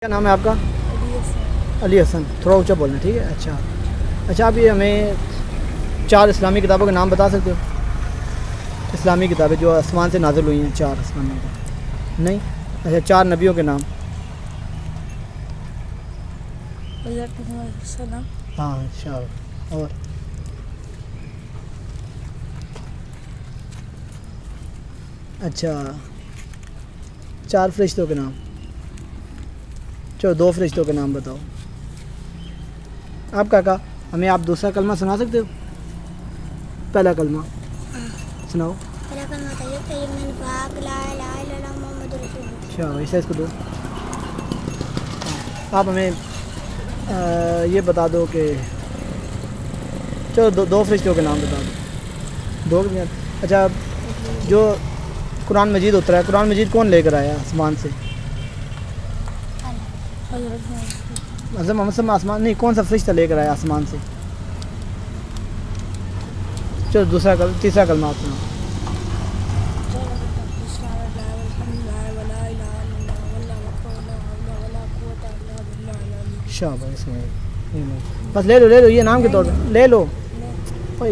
کیا نام ہے آپ کا؟ علی حسن. تھوڑا اونچا بولنا ٹھیک ہے. اچھا آپ یہ ہمیں 4 اسلامی کتابوں کے نام بتا سکتے ہو؟ اسلامی کتابیں جو آسمان سے نازل ہوئی ہیں 4 اسلامی کتابیں. نہیں؟ اچھا 4 نبیوں کے نام. ہاں اچھا. اور اچھا 4 فرشتوں کے نام. چلو 2 فرشتوں کے نام بتاؤ. آپ کہا ہمیں آپ دوسرا کلمہ سنا سکتے ہو؟ پہلا کلمہ سناؤ. پہلا کلمہ طیب پاک لا الہ الا اللہ محمد رسول اللہ. اچھا ویسے اس کو دو. آپ ہمیں یہ بتا دو کہ چلو 2 فرشتوں کے نام بتا دو. 2 اچھا جو قرآن مجید اترا ہے، قرآن مجید کون لے کر آیا آسمان سے؟ حضرت محمد صلی اللہ آسمان نہیں، کون سا فرشتہ لے کر آیا آسمان سے؟ چلو تیسرا کلمہ آپ سناؤ. شاباش. بس لے لو یہ نام کے طور پہ لے لو.